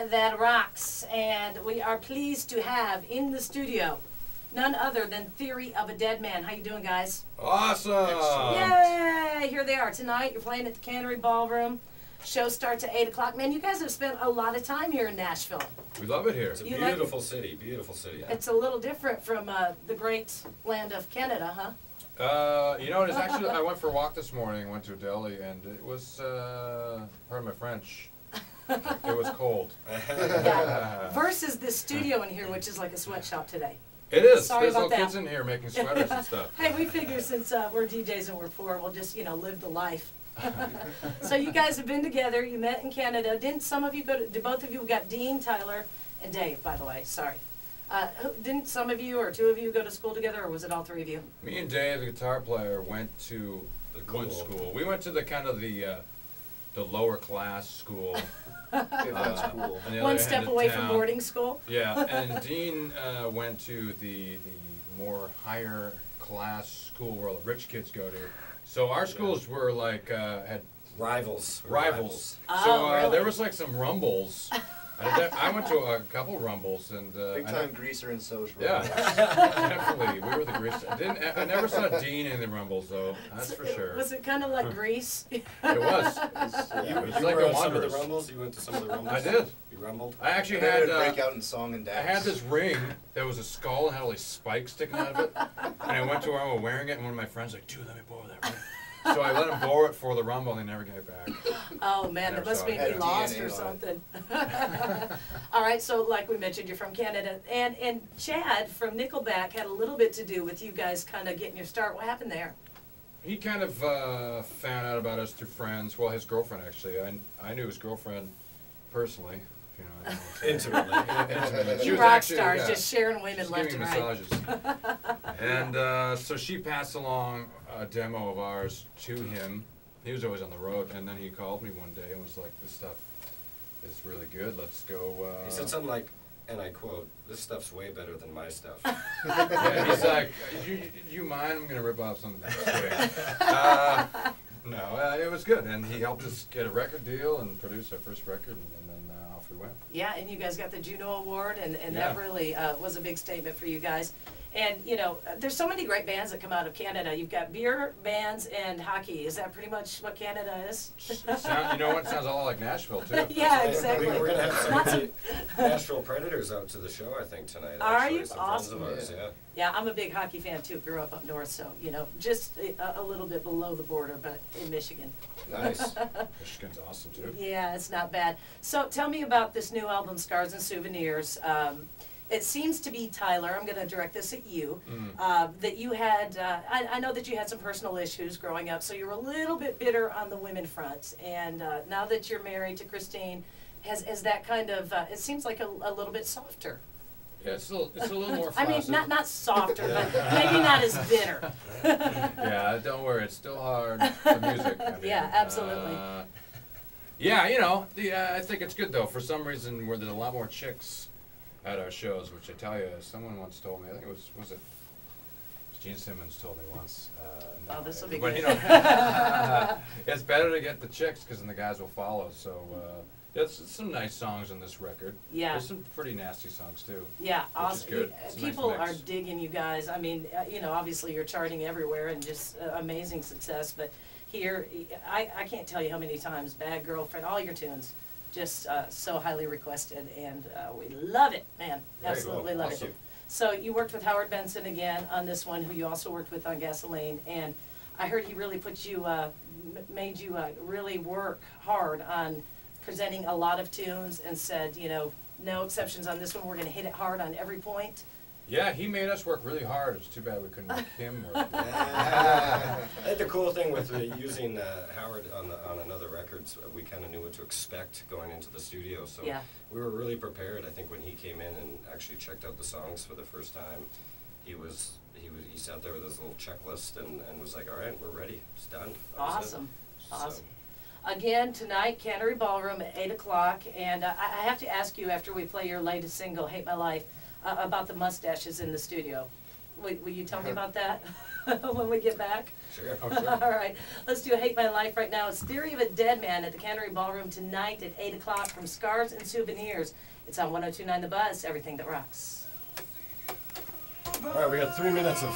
that rocks, and we are pleased to have in the studio none other than Theory of a Deadman. How you doing, guys? Awesome! Yay! Here they are tonight. You're playing at the Cannery Ballroom. Show starts at 8 o'clock. Man, you guys have spent a lot of time here in Nashville. We love it here. It's a beautiful city, beautiful city. It's a little different from the great land of Canada, huh? You know, it's actually, I went for a walk this morning, went to Delhi, and it was, pardon my French, it was cold. Yeah. Versus this studio in here, which is like a sweatshop today. It is. Sorry There's about little that. kids in here making sweaters and stuff. Hey, we figure since we're DJs and we're poor, we'll just, you know, live the life. So you guys have been together, you met in Canada. Didn't some of you go to, did both of you, we got Dean, Tyler, and Dave, by the way, sorry. Didn't some of you or two of you go to school together, or was it all three of you? Me and Dave, the guitar player, went to one school. We went to the kind of the lower class school. School. One step away from boarding school? Yeah, and Dean went to the more higher class school where all the rich kids go to. So our schools were like, had rivals. Oh, So really? there was like some rumbles. I went to a couple rumbles and big time greaser and social. Yeah, definitely. We were the grease. I never saw Dean in the rumbles though. That's for sure. Was it kind of like Grease? It was. You It was like were a on some of the Wanderers. rumbles. You went to some of the rumbles. I did. You rumbled. I actually And then had. it would break out in song and I dance. had this ring that was a skull and had all these spikes sticking out of it. And I went to where I was wearing it, and one of my friends was like, "Dude, let me borrow that ring." So I let him borrow it for the rumble, and they never gave it back. Oh man, that Never must saw mean it. he lost DNA or on it. something. All right, so like we mentioned, you're from Canada, and Chad from Nickelback had a little bit to do with you guys kind of getting your start. What happened there? He kind of found out about us through friends. Well, his girlfriend actually. I knew his girlfriend personally. You know, I don't know. Intimately. She was Rock actually, stars yeah, just sharing women she's left giving and me right. massages. And so she passed along a demo of ours to him. He was always on the road, and then he called me one day and was like, "This stuff is really good. Let's go." He said something like, and I quote, "This stuff's way better than my stuff." Yeah, he's like, "You mind? I'm gonna rip off some of that." No, it was good, and he helped us get a record deal and produce our first record, and then off we went. Yeah, and you guys got the Juno Award, and Yeah. that really was a big statement for you guys. And, you know, there's so many great bands that come out of Canada. You've got beer, bands, and hockey. Is that pretty much what Canada is? You know what? Sounds a lot like Nashville, too. Yeah, That's right. exactly. We're going to have some of the Nashville Predators out to the show, I think, tonight. Are actually. you? Some Awesome. friends of ours, yeah. Yeah, I'm a big hockey fan, too. Grew up north, so, you know, just a little bit below the border, but in Michigan. Nice. Michigan's awesome, too. Yeah, it's not bad. So tell me about this new album, Scars and Souvenirs. It seems to be, Tyler, I'm going to direct this at you, that you had, I know that you had some personal issues growing up, so you were a little bit bitter on the women front. And now that you're married to Christine, has that kind of, it seems like a little bit softer. Yeah, it's a little more I flaccid. mean, not softer, but maybe not as bitter. Yeah, don't worry, it's still hard for music. I mean, Yeah, absolutely. Yeah, you know, I think it's good though. For some reason, where there's a lot more chicks at our shows, which I tell you, someone once told me. I think it was Gene Simmons told me once. Oh, this will be but, good. you know, it's better to get the chicks because then the guys will follow. So there's some nice songs on this record. Yeah. There's some pretty nasty songs too. Yeah, Which is awesome. good. It's a nice People mix. are digging you guys. I mean, you know, obviously you're charting everywhere and just amazing success. But here, I can't tell you how many times Bad Girlfriend, all your tunes, just so highly requested, and we love it, man. Very Absolutely cool. love Awesome. it. So you worked with Howard Benson again on this one, who you also worked with on Gasoline, and I heard he really put you, made you really work hard on presenting a lot of tunes, and said, you know, no exceptions on this one. We're going to hit it hard on every point. Yeah, he made us work really hard. It's too bad we couldn't make him work. I think the cool thing with using Howard on another record, we kind of knew what to expect going into the studio. So Yeah. we were really prepared. I think when he came in and actually checked out the songs for the first time, he sat there with his little checklist and was like, "All right, we're ready. It's done." That was it. Awesome, awesome. So, Again, tonight, Cannery Ballroom at 8 o'clock, and I have to ask you, after we play your latest single, Hate My Life, about the mustaches in the studio. Will you tell me about that? when we get back? Sure. Oh, sure. All right, let's do Hate My Life right now. It's Theory of a Deadman at the Cannery Ballroom tonight at 8 o'clock from Scars and Souvenirs. It's on 102.9 The Buzz, everything that rocks. All right, we got 3 minutes of